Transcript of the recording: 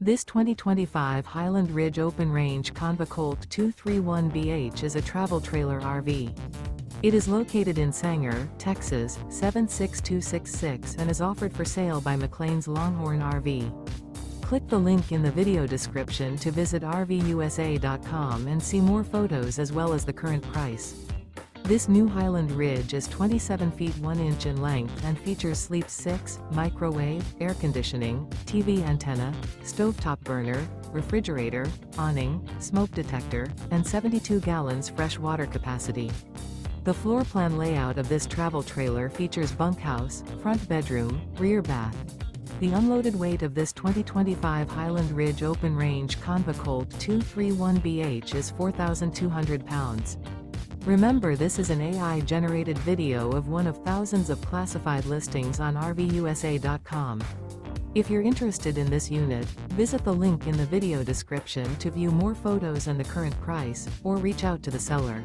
This 2025 Highland Ridge Open Range CONV COLT 231BH is a travel trailer RV. It is located in Sanger, Texas, 76266 and is offered for sale by McClain's Longhorn RV. Click the link in the video description to visit RVUSA.com and see more photos as well as the current price. This new Highland Ridge is 27 feet 1 inch in length and features Sleep 6, microwave, air conditioning, TV antenna, stovetop burner, refrigerator, awning, smoke detector, and 72 gallons fresh water capacity. The floor plan layout of this travel trailer features bunkhouse, front bedroom, rear bath. The unloaded weight of this 2025 Highland Ridge Open Range CONV COLT 231BH is 4,200 pounds. Remember, this is an AI-generated video of one of thousands of classified listings on RVUSA.com. If you're interested in this unit, visit the link in the video description to view more photos and the current price, or reach out to the seller.